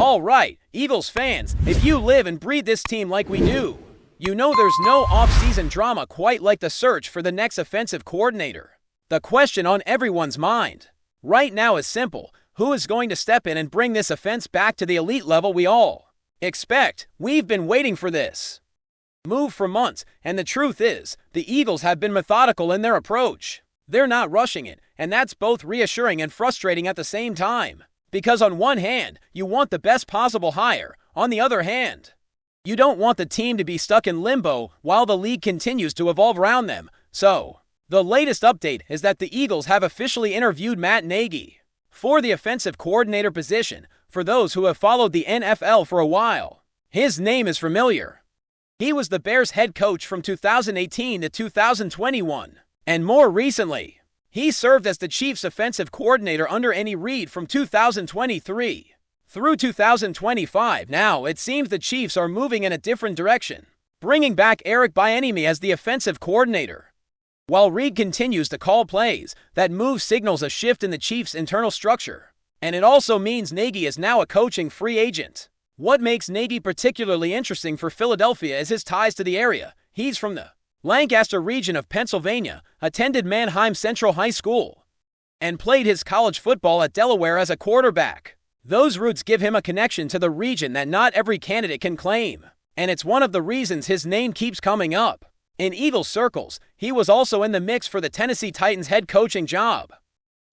All right, Eagles fans, if you live and breathe this team like we do, you know there's no off-season drama quite like the search for the next offensive coordinator. The question on everyone's mind right now is simple. Who is going to step in and bring this offense back to the elite level we all expect? We've been waiting for this move for months, and the truth is, the Eagles have been methodical in their approach. They're not rushing it, and that's both reassuring and frustrating at the same time. Because on one hand, you want the best possible hire. On the other hand, you don't want the team to be stuck in limbo while the league continues to evolve around them. So, the latest update is that the Eagles have officially interviewed Matt Nagy for the offensive coordinator position. For those who have followed the NFL for a while, his name is familiar. He was the Bears head coach from 2018 to 2021, and more recently, he served as the Chiefs offensive coordinator under Andy Reid from 2023 through 2025. Now, it seems the Chiefs are moving in a different direction, bringing back Eric Bieniemy as the offensive coordinator. While Reid continues to call plays, that move signals a shift in the Chiefs' internal structure, and it also means Nagy is now a coaching free agent. What makes Nagy particularly interesting for Philadelphia is his ties to the area. He's from the Lancaster region of Pennsylvania, attended Manheim Central High School, and played his college football at Delaware as a quarterback. Those roots give him a connection to the region that not every candidate can claim, and it's one of the reasons his name keeps coming up in Eagles circles. He was also in the mix for the Tennessee Titans head coaching job,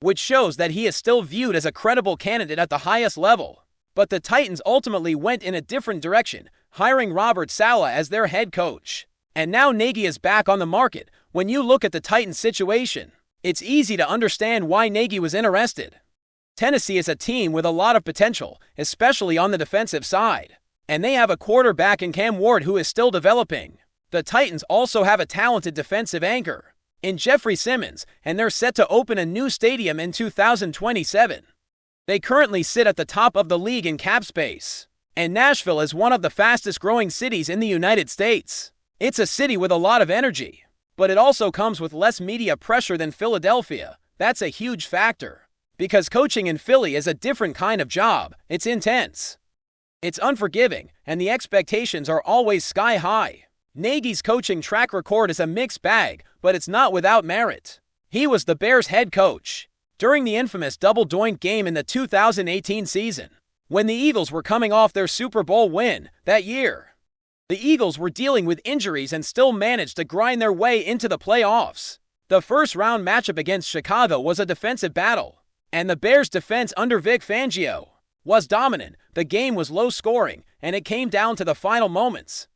which shows that he is still viewed as a credible candidate at the highest level. But the Titans ultimately went in a different direction, hiring Robert Saleh as their head coach. And now Nagy is back on the market. When you look at the Titans' situation, it's easy to understand why Nagy was interested. Tennessee is a team with a lot of potential, especially on the defensive side. And they have a quarterback in Cam Ward who is still developing. The Titans also have a talented defensive anchor in Jeffrey Simmons, and they're set to open a new stadium in 2027. They currently sit at the top of the league in cap space. And Nashville is one of the fastest growing cities in the United States. It's a city with a lot of energy, but it also comes with less media pressure than Philadelphia. That's a huge factor, because coaching in Philly is a different kind of job. It's intense, it's unforgiving, and the expectations are always sky high. Nagy's coaching track record is a mixed bag, but it's not without merit. He was the Bears head coach during the infamous double-doink game in the 2018 season, when the Eagles were coming off their Super Bowl win that year. The Eagles were dealing with injuries and still managed to grind their way into the playoffs. The first-round matchup against Chicago was a defensive battle, and the Bears' defense under Vic Fangio was dominant. The game was low-scoring, and it came down to the final moments.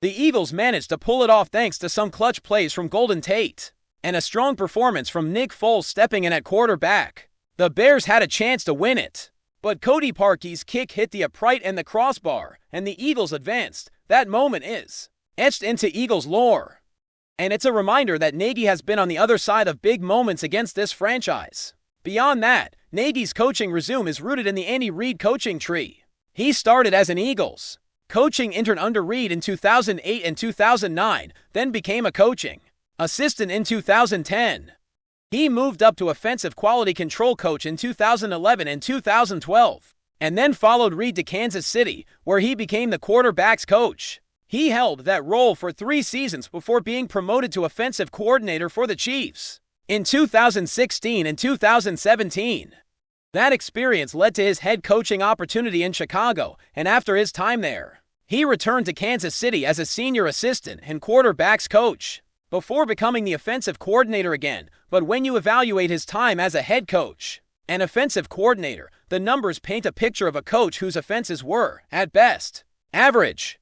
The Eagles managed to pull it off thanks to some clutch plays from Golden Tate and a strong performance from Nick Foles stepping in at quarterback. The Bears had a chance to win it, but Cody Parkey's kick hit the upright and the crossbar, and the Eagles advanced. That moment is etched into Eagles lore, and it's a reminder that Nagy has been on the other side of big moments against this franchise. Beyond that, Nagy's coaching resume is rooted in the Andy Reid coaching tree. He started as an Eagles coaching intern under Reid in 2008 and 2009, then became a coaching assistant in 2010. He moved up to offensive quality control coach in 2011 and 2012, and then followed Reid to Kansas City, where he became the quarterback's coach. He held that role for 3 seasons before being promoted to offensive coordinator for the Chiefs in 2016 and 2017. That experience led to his head coaching opportunity in Chicago, and after his time there, he returned to Kansas City as a senior assistant and quarterback's coach before becoming the offensive coordinator again. But when you evaluate his time as a head coach and offensive coordinator, the numbers paint a picture of a coach whose offenses were, at best, average.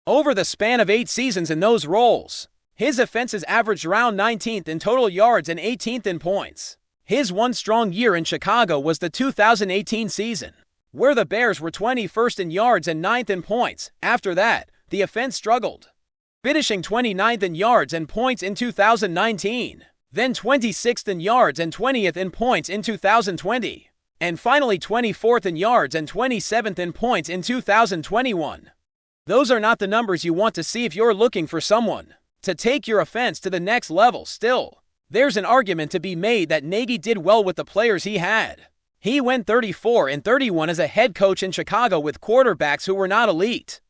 Over the span of 8 seasons in those roles, his offenses averaged around 19th in total yards and 18th in points. His one strong year in Chicago was the 2018 season, where the Bears were 21st in yards and 9th in points. After that, the offense struggled, finishing 29th in yards and points in 2019, then 26th in yards and 20th in points in 2020, and finally 24th in yards and 27th in points in 2021. Those are not the numbers you want to see if you're looking for someone to take your offense to the next level. Still, there's an argument to be made that Nagy did well with the players he had. He went 34-31 as a head coach in Chicago with quarterbacks who were not elite.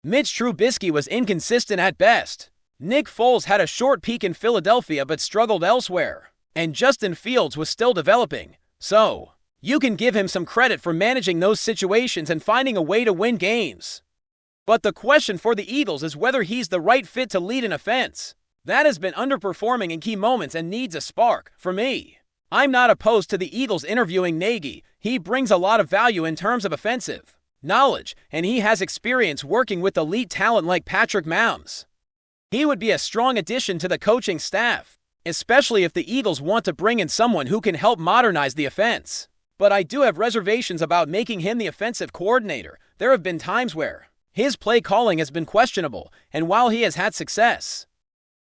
Mitch Trubisky was inconsistent at best. Nick Foles had a short peak in Philadelphia but struggled elsewhere. And Justin Fields was still developing. So, you can give him some credit for managing those situations and finding a way to win games. But the question for the Eagles is whether he's the right fit to lead an offense. That has been underperforming in key moments and needs a spark, for me. I'm not opposed to the Eagles interviewing Nagy. He brings a lot of value in terms of offensive knowledge, and he has experience working with elite talent like Patrick Mahomes. He would be a strong addition to the coaching staff, especially if the Eagles want to bring in someone who can help modernize the offense. But I do have reservations about making him the offensive coordinator. There have been times where his play calling has been questionable, and while he has had success,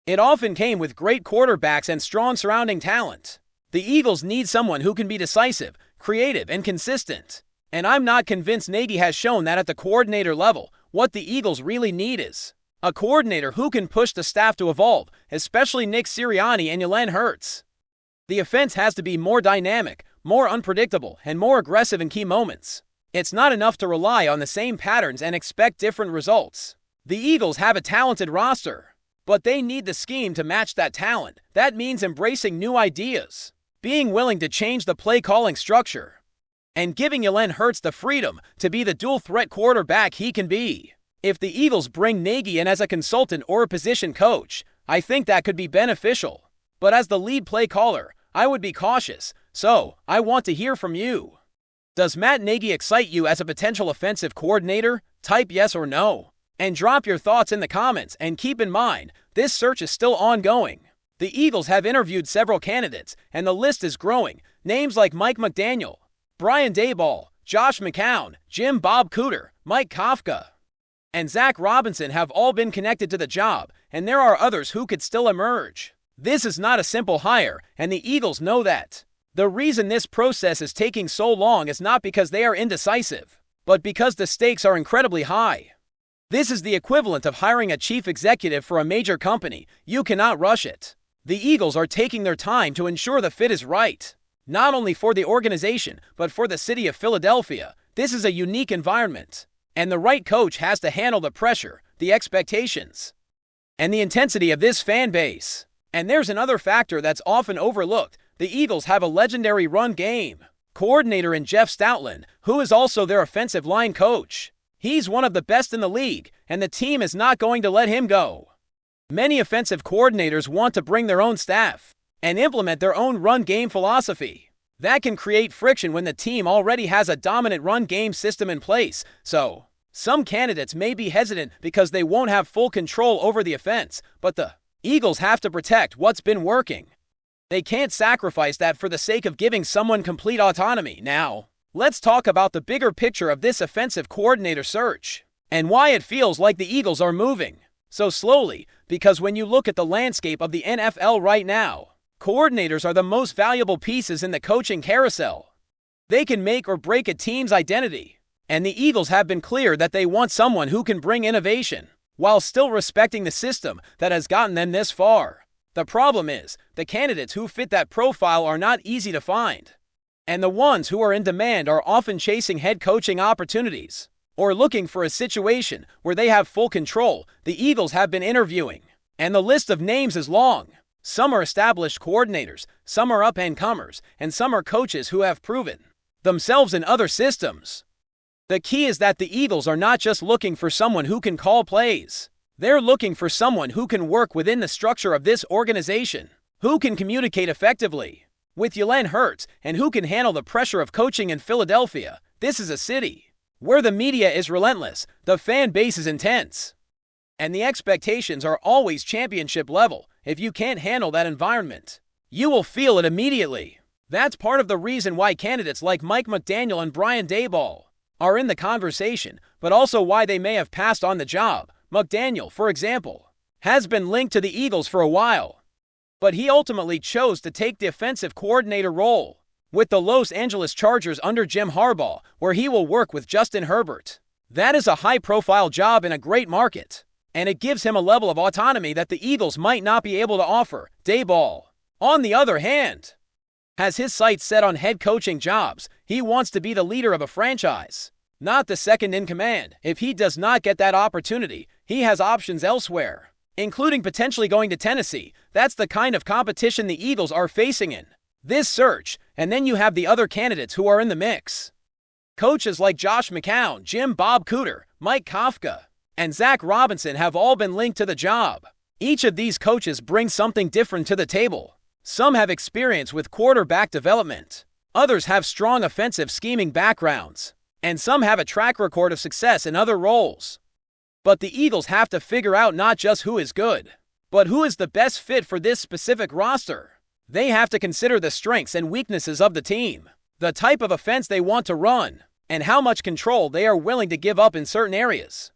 it often came with great quarterbacks and strong surrounding talent. The Eagles need someone who can be decisive, creative, and consistent. And I'm not convinced Nagy has shown that at the coordinator level. What the Eagles really need is a coordinator who can push the staff to evolve, especially Nick Sirianni and Jalen Hurts. The offense has to be more dynamic, more unpredictable, and more aggressive in key moments. It's not enough to rely on the same patterns and expect different results. The Eagles have a talented roster, but they need the scheme to match that talent. That means embracing new ideas, being willing to change the play-calling structure, and giving Jalen Hurts the freedom to be the dual-threat quarterback he can be. If the Eagles bring Nagy in as a consultant or a position coach, I think that could be beneficial. But as the lead play caller, I would be cautious, so I want to hear from you. Does Matt Nagy excite you as a potential offensive coordinator? Type yes or no. And drop your thoughts in the comments, and keep in mind, this search is still ongoing. The Eagles have interviewed several candidates, and the list is growing. Names like Mike McDaniel, Brian Daboll, Josh McCown, Jim Bob Cooter, Mike Kafka, and Zach Robinson have all been connected to the job, and there are others who could still emerge. This is not a simple hire, and the Eagles know that. The reason this process is taking so long is not because they are indecisive, but because the stakes are incredibly high. This is the equivalent of hiring a chief executive for a major company. You cannot rush it. The Eagles are taking their time to ensure the fit is right, not only for the organization, but for the city of Philadelphia. This is a unique environment, and the right coach has to handle the pressure, the expectations, and the intensity of this fan base. And there's another factor that's often overlooked. The Eagles have a legendary run game coordinator in Jeff Stoutland, who is also their offensive line coach. He's one of the best in the league, and the team is not going to let him go. Many offensive coordinators want to bring their own staff and implement their own run game philosophy. That can create friction when the team already has a dominant run game system in place. So, some candidates may be hesitant because they won't have full control over the offense, but the Eagles have to protect what's been working. They can't sacrifice that for the sake of giving someone complete autonomy. Now, let's talk about the bigger picture of this offensive coordinator search and why it feels like the Eagles are moving so slowly, because when you look at the landscape of the NFL right now, coordinators are the most valuable pieces in the coaching carousel. They can make or break a team's identity, and the Eagles have been clear that they want someone who can bring innovation while still respecting the system that has gotten them this far. The problem is, the candidates who fit that profile are not easy to find, and the ones who are in demand are often chasing head coaching opportunities or looking for a situation where they have full control. The Eagles have been interviewing, and the list of names is long. Some are established coordinators, some are up-and-comers, and some are coaches who have proven themselves in other systems. The key is that the Eagles are not just looking for someone who can call plays. They're looking for someone who can work within the structure of this organization, who can communicate effectively with Jalen Hurts, and who can handle the pressure of coaching in Philadelphia. This is a city where the media is relentless, the fan base is intense, and the expectations are always championship level. If you can't handle that environment, you will feel it immediately. That's part of the reason why candidates like Mike McDaniel and Brian Daboll are in the conversation, but also why they may have passed on the job. McDaniel, for example, has been linked to the Eagles for a while, but he ultimately chose to take the offensive coordinator role with the Los Angeles Chargers under Jim Harbaugh, where he will work with Justin Herbert. That is a high-profile job in a great market, and it gives him a level of autonomy that the Eagles might not be able to offer. Daboll, on the other hand, has his sights set on head coaching jobs. He wants to be the leader of a franchise, not the second in command. If he does not get that opportunity, he has options elsewhere, including potentially going to Tennessee. That's the kind of competition the Eagles are facing in this search, and then you have the other candidates who are in the mix. Coaches like Josh McCown, Jim Bob Cooter, Mike Kafka, and Zach Robinson have all been linked to the job. Each of these coaches brings something different to the table. Some have experience with quarterback development. Others have strong offensive scheming backgrounds. And some have a track record of success in other roles. But the Eagles have to figure out not just who is good, but who is the best fit for this specific roster. They have to consider the strengths and weaknesses of the team, the type of offense they want to run, and how much control they are willing to give up in certain areas.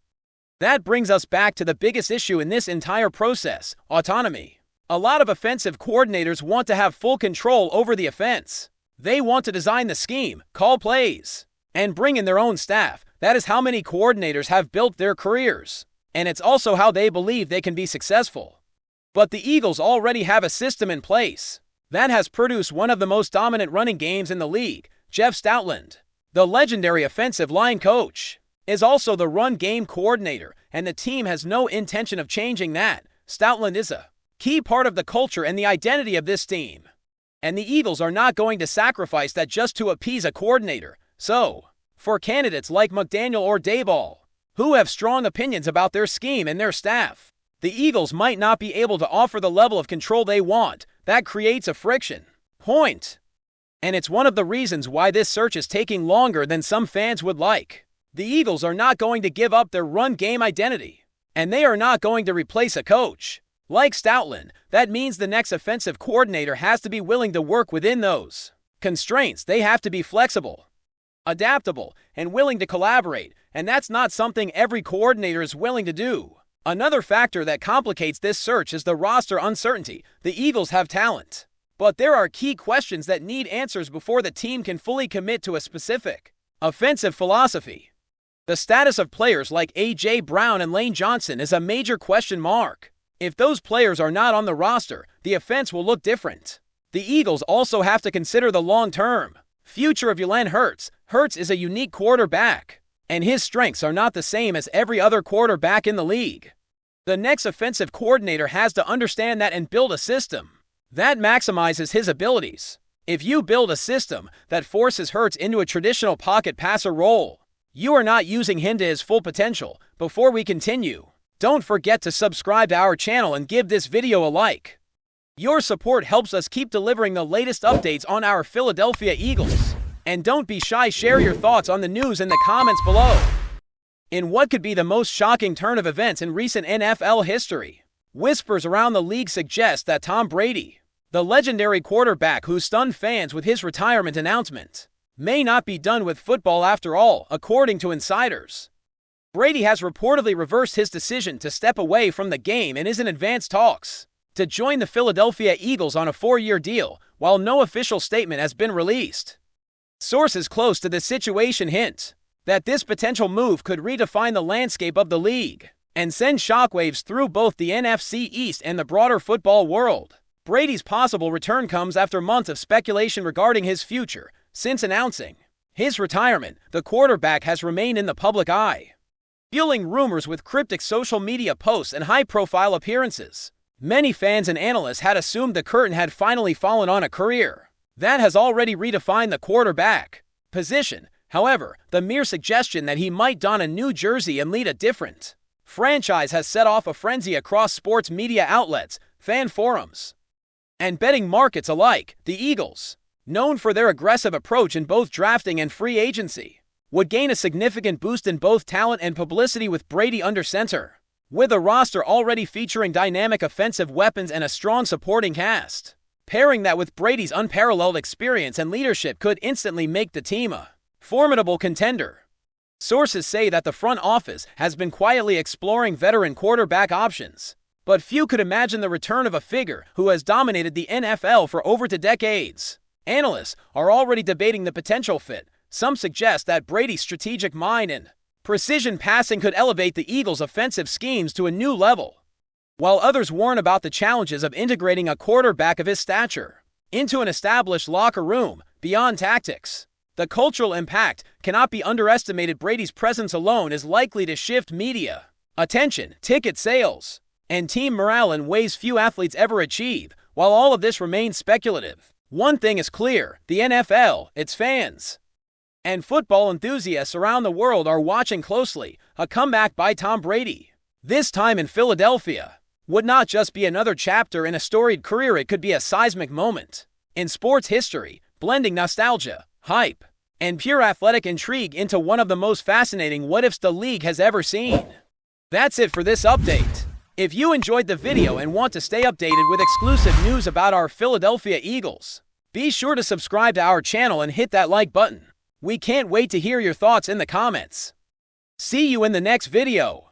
That brings us back to the biggest issue in this entire process: autonomy. A lot of offensive coordinators want to have full control over the offense. They want to design the scheme, call plays, and bring in their own staff. That is how many coordinators have built their careers, and it's also how they believe they can be successful. But the Eagles already have a system in place that has produced one of the most dominant running games in the league. Jeff Stoutland, the legendary offensive line coach, is also the run game coordinator, and the team has no intention of changing that. Stoutland is a key part of the culture and the identity of this team, and the Eagles are not going to sacrifice that just to appease a coordinator. So, for candidates like McDaniel or Daboll, who have strong opinions about their scheme and their staff, the Eagles might not be able to offer the level of control they want. That creates a friction point. And it's one of the reasons why this search is taking longer than some fans would like. The Eagles are not going to give up their run game identity, and they are not going to replace a coach like Stoutland. That means the next offensive coordinator has to be willing to work within those constraints. They have to be flexible, adaptable, and willing to collaborate, and that's not something every coordinator is willing to do. Another factor that complicates this search is the roster uncertainty. The Eagles have talent, but there are key questions that need answers before the team can fully commit to a specific offensive philosophy. The status of players like A.J. Brown and Lane Johnson is a major question mark. If those players are not on the roster, the offense will look different. The Eagles also have to consider the long-term future of Jalen Hurts. Hurts is a unique quarterback, and his strengths are not the same as every other quarterback in the league. The next offensive coordinator has to understand that and build a system that maximizes his abilities. If you build a system that forces Hurts into a traditional pocket passer role, you are not using him to his full potential. Before we continue, don't forget to subscribe to our channel and give this video a like. Your support helps us keep delivering the latest updates on our Philadelphia Eagles. And don't be shy, share your thoughts on the news in the comments below. In what could be the most shocking turn of events in recent NFL history, whispers around the league suggest that Tom Brady, the legendary quarterback who stunned fans with his retirement announcement, may not be done with football after all, according to insiders. Brady has reportedly reversed his decision to step away from the game and is in advanced talks to join the Philadelphia Eagles on a 4-year deal, while no official statement has been released. Sources close to the situation hint that this potential move could redefine the landscape of the league and send shockwaves through both the NFC East and the broader football world. Brady's possible return comes after months of speculation regarding his future. Since announcing his retirement, the quarterback has remained in the public eye, fueling rumors with cryptic social media posts and high-profile appearances. Many fans and analysts had assumed the curtain had finally fallen on a career that has already redefined the quarterback position. However, the mere suggestion that he might don a new jersey and lead a different franchise has set off a frenzy across sports media outlets, fan forums, and betting markets alike. The Eagles, known for their aggressive approach in both drafting and free agency, would gain a significant boost in both talent and publicity with Brady under center. With a roster already featuring dynamic offensive weapons and a strong supporting cast, pairing that with Brady's unparalleled experience and leadership could instantly make the team a formidable contender. Sources say that the front office has been quietly exploring veteran quarterback options, but few could imagine the return of a figure who has dominated the NFL for over 2 decades. Analysts are already debating the potential fit. Some suggest that Brady's strategic mind and precision passing could elevate the Eagles' offensive schemes to a new level, while others warn about the challenges of integrating a quarterback of his stature. into an established locker room, beyond tactics. The cultural impact cannot be underestimated. Brady's presence alone is likely to shift media attention, ticket sales, and team morale in ways few athletes ever achieve. While all of this remains speculative, one thing is clear: the NFL, its fans, and football enthusiasts around the world are watching closely. A comeback by Tom Brady, this time in Philadelphia, would not just be another chapter in a storied career, it could be a seismic moment in sports history, blending nostalgia, hype, and pure athletic intrigue into one of the most fascinating what-ifs the league has ever seen. That's it for this update. If you enjoyed the video and want to stay updated with exclusive news about our Philadelphia Eagles, be sure to subscribe to our channel and hit that like button. We can't wait to hear your thoughts in the comments. See you in the next video.